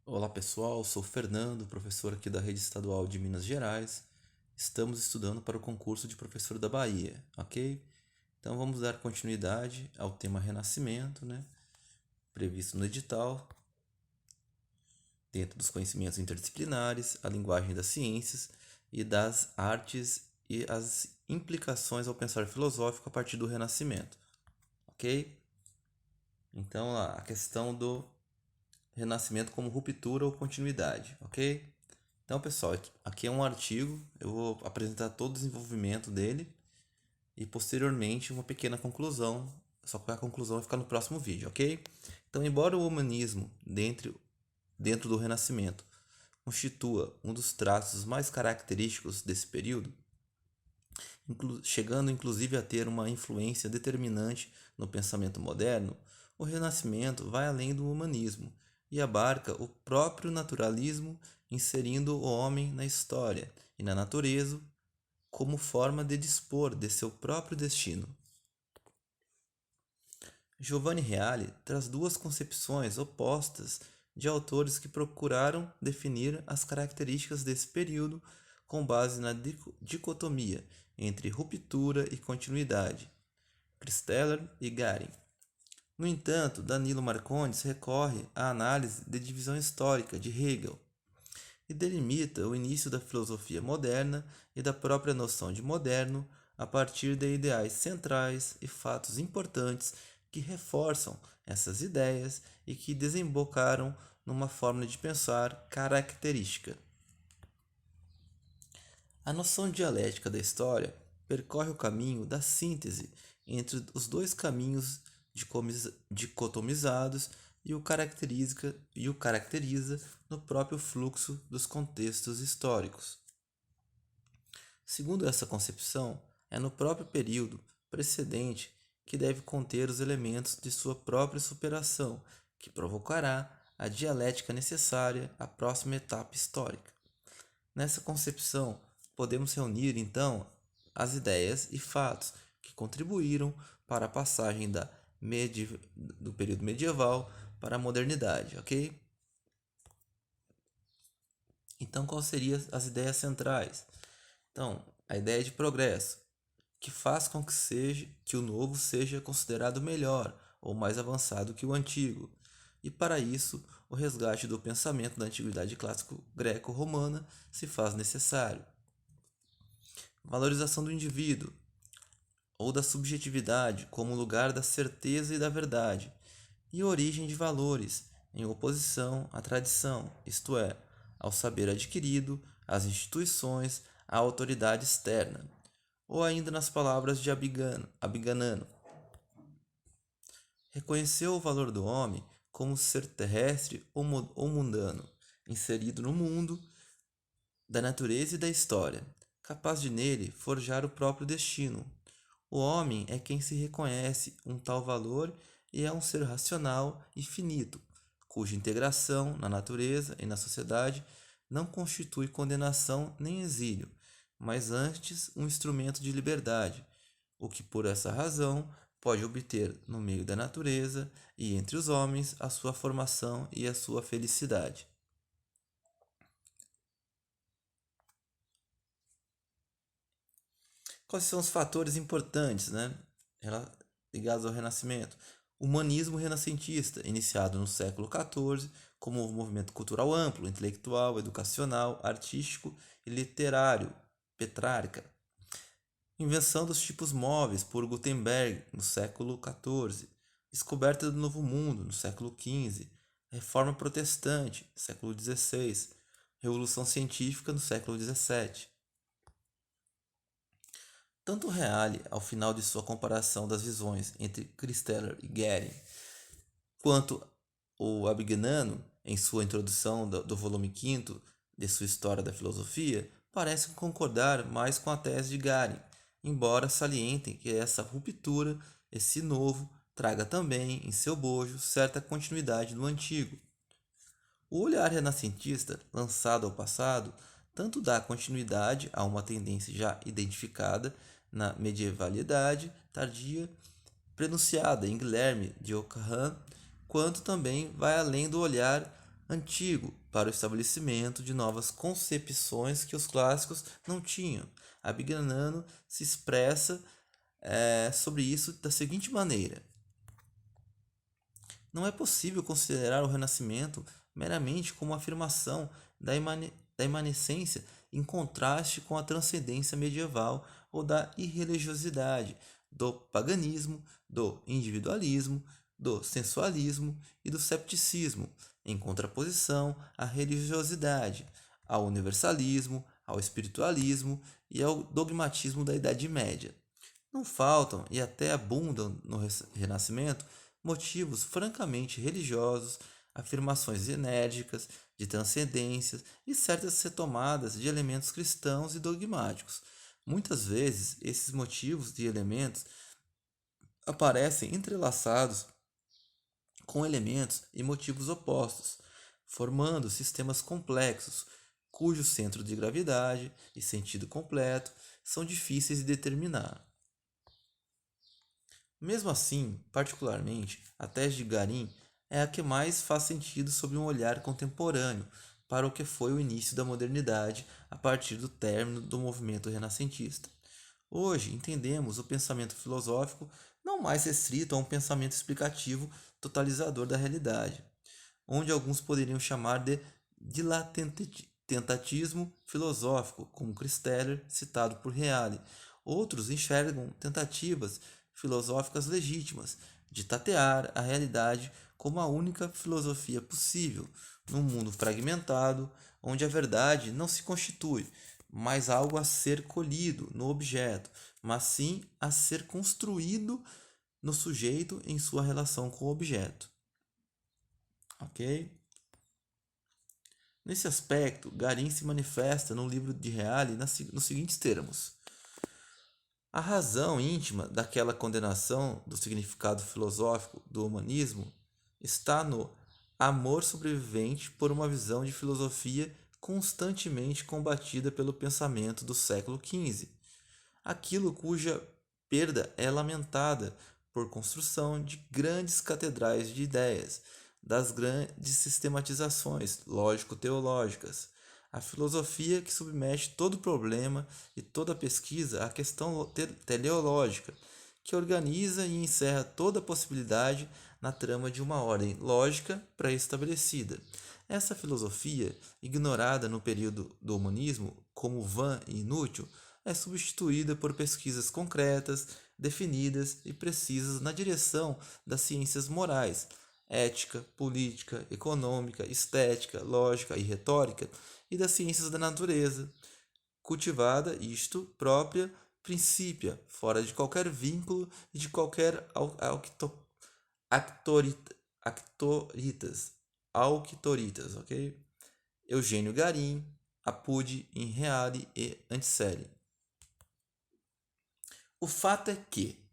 Olá pessoal, sou Fernando, professor aqui da Rede Estadual de Minas Gerais. Estamos estudando para o concurso de professor da Bahia, ok? Então vamos dar continuidade ao tema Renascimento, né? Previsto no edital, dentro dos conhecimentos interdisciplinares, a linguagem das ciências e das artes e as implicações ao pensar filosófico a partir do Renascimento, ok? Então a questão do Renascimento como ruptura ou continuidade, ok? Então, pessoal, aqui é um artigo, eu vou apresentar todo o desenvolvimento dele e posteriormente uma pequena conclusão, só que a conclusão vai ficar no próximo vídeo, ok? Então, embora o humanismo dentro do Renascimento constitua um dos traços mais característicos desse período, chegando inclusive a ter uma influência determinante no pensamento moderno, o Renascimento vai além do humanismo e abarca o próprio naturalismo, inserindo o homem na história e na natureza como forma de dispor de seu próprio destino. Giovanni Reale traz duas concepções opostas de autores que procuraram definir as características desse período com base na dicotomia entre ruptura e continuidade, Christeller e Garin. No entanto, Danilo Marcondes recorre à análise de divisão histórica de Hegel e delimita o início da filosofia moderna e da própria noção de moderno a partir de ideais centrais e fatos importantes que reforçam essas ideias e que desembocaram numa forma de pensar característica. A noção dialética da história percorre o caminho da síntese entre os dois caminhos dicotomizados e o caracteriza no próprio fluxo dos contextos históricos. Segundo essa concepção, é no próprio período precedente que deve conter os elementos de sua própria superação, que provocará a dialética necessária à próxima etapa histórica. Nessa concepção, podemos reunir então as ideias e fatos que contribuíram para a passagem do período medieval para a modernidade, ok? Então, quais seriam as ideias centrais? Então, a ideia de progresso, que faz com que o novo seja considerado melhor ou mais avançado que o antigo. E para isso, o resgate do pensamento da antiguidade clássico greco-romana se faz necessário. Valorização do indivíduo ou da subjetividade como lugar da certeza e da verdade, e origem de valores em oposição à tradição, isto é, ao saber adquirido, às instituições, à autoridade externa. Ou ainda nas palavras de Abiganano, reconheceu o valor do homem como ser terrestre ou mundano, inserido no mundo da natureza e da história, capaz de nele forjar o próprio destino. O homem é quem se reconhece um tal valor e é um ser racional e finito, cuja integração na natureza e na sociedade não constitui condenação nem exílio, mas antes um instrumento de liberdade, o que por essa razão pode obter no meio da natureza e entre os homens a sua formação e a sua felicidade. Quais são os fatores importantes, né, ligados ao Renascimento? O humanismo renascentista, iniciado no século XIV como um movimento cultural amplo, intelectual, educacional, artístico e literário, Petrarca. Invenção dos tipos móveis por Gutenberg no século XIV. Descoberta do Novo Mundo no século XV. Reforma Protestante, século XVI. Revolução Científica no século XVII. Tanto Reale, ao final de sua comparação das visões entre Christeller e Guerin, quanto o Abignano, em sua introdução do volume 5 de sua História da Filosofia, parecem concordar mais com a tese de Guerin, embora salientem que essa ruptura, esse novo, traga também, em seu bojo, certa continuidade do antigo. O olhar renascentista, lançado ao passado, tanto dá continuidade a uma tendência já identificada na medievalidade tardia, prenunciada em Guilherme de Ockham, quanto também vai além do olhar antigo para o estabelecimento de novas concepções que os clássicos não tinham. Abignano se expressa sobre isso da seguinte maneira: não é possível considerar o Renascimento meramente como uma afirmação da imanescência em contraste com a transcendência medieval ou da irreligiosidade, do paganismo, do individualismo, do sensualismo e do cepticismo, em contraposição à religiosidade, ao universalismo, ao espiritualismo e ao dogmatismo da Idade Média. Não faltam e até abundam no Renascimento motivos francamente religiosos, afirmações enérgicas de transcendências e certas retomadas de elementos cristãos e dogmáticos. Muitas vezes, esses motivos e elementos aparecem entrelaçados com elementos e motivos opostos, formando sistemas complexos, cujo centro de gravidade e sentido completo são difíceis de determinar. Mesmo assim, particularmente, a tese de Garim é a que mais faz sentido sob um olhar contemporâneo para o que foi o início da modernidade a partir do término do movimento renascentista. Hoje entendemos o pensamento filosófico não mais restrito a um pensamento explicativo totalizador da realidade, onde alguns poderiam chamar de dilatantismo filosófico, como Christeller, citado por Reale. Outros enxergam tentativas filosóficas legítimas de tatear a realidade como a única filosofia possível, num mundo fragmentado, onde a verdade não se constitui mais algo a ser colhido no objeto, mas sim a ser construído no sujeito em sua relação com o objeto. Ok? Nesse aspecto, Garim se manifesta no livro de Reale nos seguintes termos: a razão íntima daquela condenação do significado filosófico do humanismo está no amor sobrevivente por uma visão de filosofia constantemente combatida pelo pensamento do século XV, aquilo cuja perda é lamentada por construção de grandes catedrais de ideias, das grandes sistematizações lógico-teológicas, a filosofia que submete todo problema e toda pesquisa à questão teleológica, que organiza e encerra toda possibilidade na trama de uma ordem lógica pré-estabelecida. Essa filosofia, ignorada no período do humanismo como vã e inútil, é substituída por pesquisas concretas, definidas e precisas na direção das ciências morais, ética, política, econômica, estética, lógica e retórica, e das ciências da natureza, cultivada, isto, própria, princípia, fora de qualquer vínculo e de qualquer auctoritas, ok? Eugênio Garim, Apud in Reale e Anticelli. O fato é que,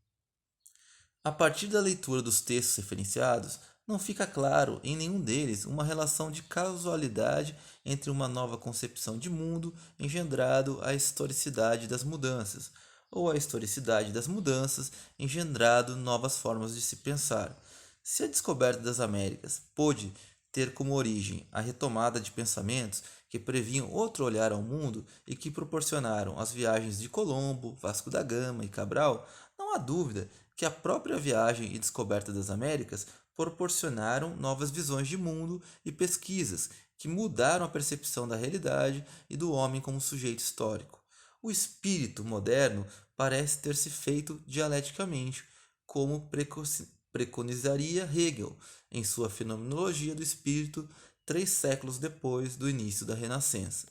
a partir da leitura dos textos referenciados, não fica claro em nenhum deles uma relação de causalidade entre uma nova concepção de mundo engendrado a historicidade das mudanças, ou a historicidade das mudanças engendrado novas formas de se pensar. Se a descoberta das Américas pôde ter como origem a retomada de pensamentos que previam outro olhar ao mundo e que proporcionaram as viagens de Colombo, Vasco da Gama e Cabral, não há dúvida que a própria viagem e descoberta das Américas proporcionaram novas visões de mundo e pesquisas que mudaram a percepção da realidade e do homem como sujeito histórico. O espírito moderno parece ter se feito dialeticamente, como preconizaria Hegel em sua Fenomenologia do Espírito, 3 séculos depois do início da Renascença.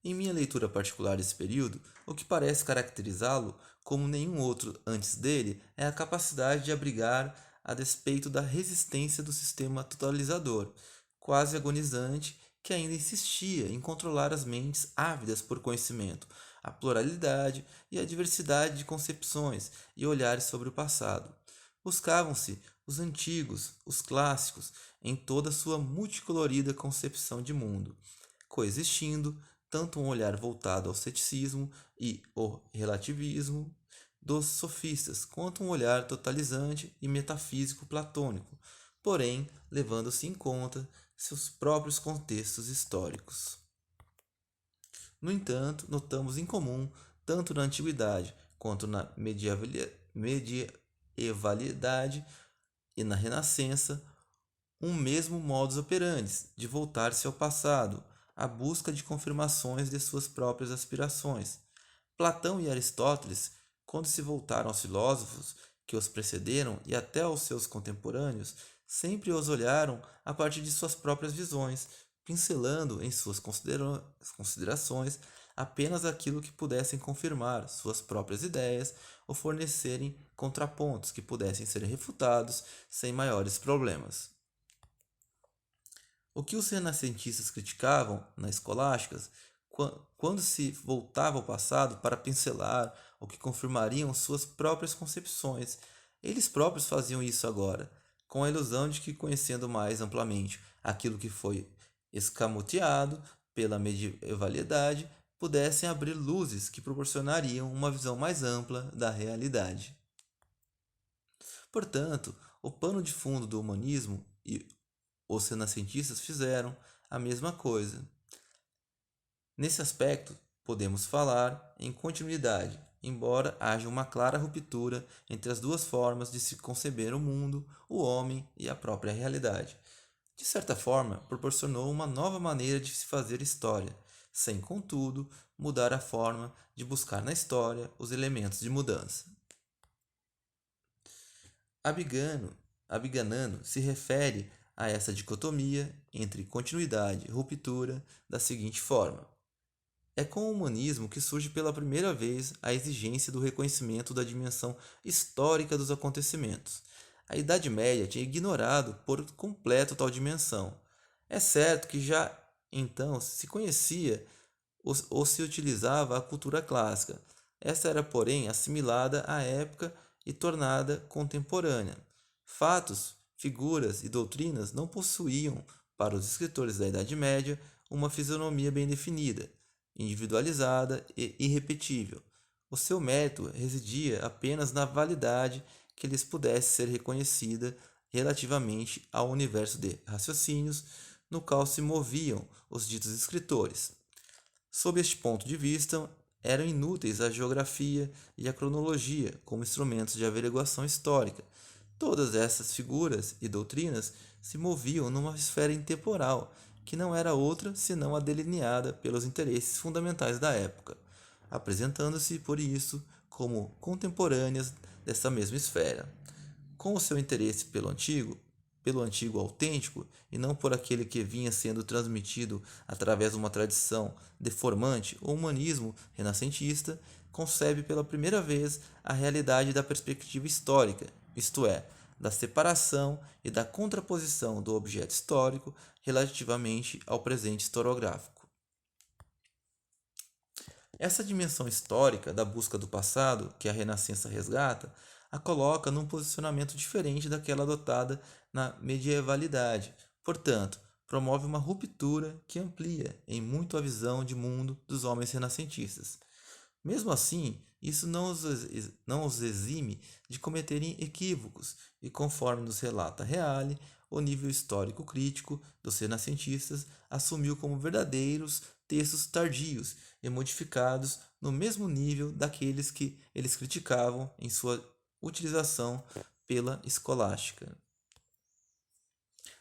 Em minha leitura particular desse período, o que parece caracterizá-lo, como nenhum outro antes dele, é a capacidade de abrigar a despeito da resistência do sistema totalizador, quase agonizante, que ainda insistia em controlar as mentes ávidas por conhecimento, a pluralidade e a diversidade de concepções e olhares sobre o passado. Buscavam-se os antigos, os clássicos, em toda sua multicolorida concepção de mundo, coexistindo tanto um olhar voltado ao ceticismo e o relativismo dos sofistas, quanto um olhar totalizante e metafísico platônico, porém levando-se em conta seus próprios contextos históricos. No entanto, notamos em comum, tanto na antiguidade quanto na medievalidade e na Renascença, um mesmo modus operandi de voltar-se ao passado, à busca de confirmações de suas próprias aspirações. Platão e Aristóteles, quando se voltaram aos filósofos que os precederam e até aos seus contemporâneos, sempre os olharam a partir de suas próprias visões, pincelando em suas considerações apenas aquilo que pudessem confirmar suas próprias ideias ou fornecerem contrapontos que pudessem ser refutados sem maiores problemas. O que os renascentistas criticavam na escolástica, quando se voltava ao passado para pincelar ou que confirmariam suas próprias concepções, eles próprios faziam isso agora, com a ilusão de que, conhecendo mais amplamente aquilo que foi escamoteado pela medievalidade, pudessem abrir luzes que proporcionariam uma visão mais ampla da realidade. Portanto, o pano de fundo do humanismo e os renascentistas fizeram a mesma coisa. Nesse aspecto, podemos falar em continuidade, embora haja uma clara ruptura entre as duas formas de se conceber o mundo, o homem e a própria realidade. De certa forma, proporcionou uma nova maneira de se fazer história, sem, contudo, mudar a forma de buscar na história os elementos de mudança. Abiganano se refere a essa dicotomia entre continuidade e ruptura da seguinte forma: é com o humanismo que surge pela primeira vez a exigência do reconhecimento da dimensão histórica dos acontecimentos. A Idade Média tinha ignorado por completo tal dimensão. É certo que já então se conhecia ou se utilizava a cultura clássica. Essa era, porém, assimilada à época e tornada contemporânea. Fatos, figuras e doutrinas não possuíam, para os escritores da Idade Média, uma fisionomia bem definida, individualizada e irrepetível. O seu mérito residia apenas na validade que lhes pudesse ser reconhecida relativamente ao universo de raciocínios no qual se moviam os ditos escritores. Sob este ponto de vista, eram inúteis a geografia e a cronologia como instrumentos de averiguação histórica. Todas essas figuras e doutrinas se moviam numa esfera intemporal, que não era outra senão a delineada pelos interesses fundamentais da época, apresentando-se, por isso, como contemporâneas dessa mesma esfera. Com o seu interesse pelo antigo autêntico, e não por aquele que vinha sendo transmitido através de uma tradição deformante, o humanismo renascentista concebe pela primeira vez a realidade da perspectiva histórica, isto é, da separação e da contraposição do objeto histórico relativamente ao presente historiográfico. Essa dimensão histórica da busca do passado, que a Renascença resgata, a coloca num posicionamento diferente daquela adotada na medievalidade. Portanto, promove uma ruptura que amplia em muito a visão de mundo dos homens renascentistas. Mesmo assim, isso não os exime de cometerem equívocos, e conforme nos relata Reale, o nível histórico crítico dos renascentistas assumiu como verdadeiros textos tardios e modificados no mesmo nível daqueles que eles criticavam em sua utilização pela escolástica.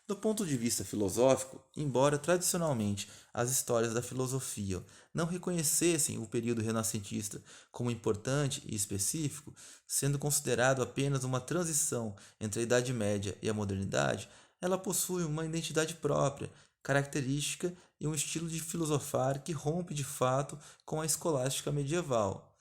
Do ponto de vista filosófico, embora tradicionalmente as histórias da filosofia não reconhecessem o período renascentista como importante e específico, sendo considerado apenas uma transição entre a Idade Média e a modernidade, ela possui uma identidade própria, característica e um estilo de filosofar que rompe de fato com a escolástica medieval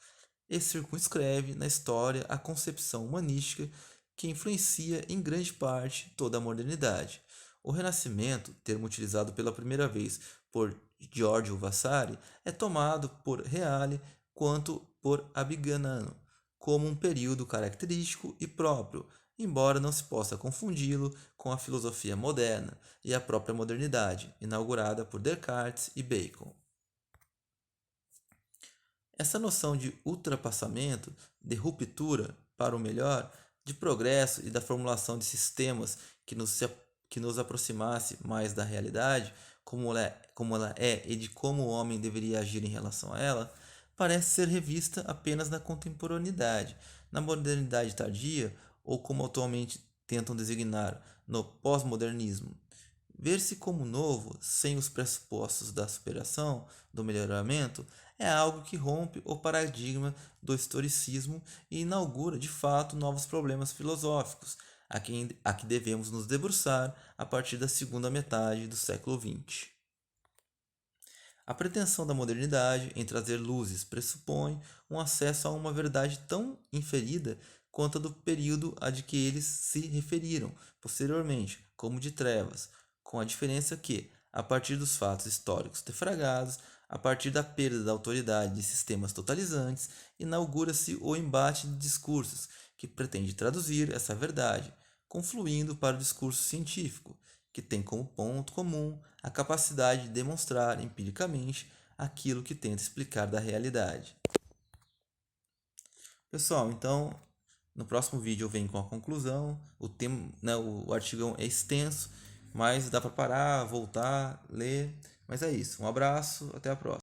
e circunscreve na história a concepção humanística que influencia em grande parte toda a modernidade. O Renascimento, termo utilizado pela primeira vez por Giorgio Vasari, é tomado por Reale quanto por Abiganano como um período característico e próprio, embora não se possa confundi-lo com a filosofia moderna e a própria modernidade, inaugurada por Descartes e Bacon. Essa noção de ultrapassamento, de ruptura para o melhor, de progresso e da formulação de sistemas que nos aproximasse mais da realidade, como ela é e de como o homem deveria agir em relação a ela, parece ser revista apenas na contemporaneidade, na modernidade tardia, ou como atualmente tentam designar, no pós-modernismo. Ver-se como novo, sem os pressupostos da superação, do melhoramento, é algo que rompe o paradigma do historicismo e inaugura, de fato, novos problemas filosóficos, a que devemos nos debruçar a partir da segunda metade do século XX. A pretensão da modernidade em trazer luzes pressupõe um acesso a uma verdade tão inferida quanto a do período a de que eles se referiram posteriormente, como de trevas, com a diferença que, a partir dos fatos históricos defragados, a partir da perda da autoridade de sistemas totalizantes, inaugura-se o embate de discursos que pretende traduzir essa verdade, confluindo para o discurso científico, que tem como ponto comum a capacidade de demonstrar empiricamente aquilo que tenta explicar da realidade. Pessoal, então no próximo vídeo eu venho com a conclusão. O tema, né, o artigo é extenso, mas dá para parar, voltar, ler. Mas é isso. Um abraço, até a próxima.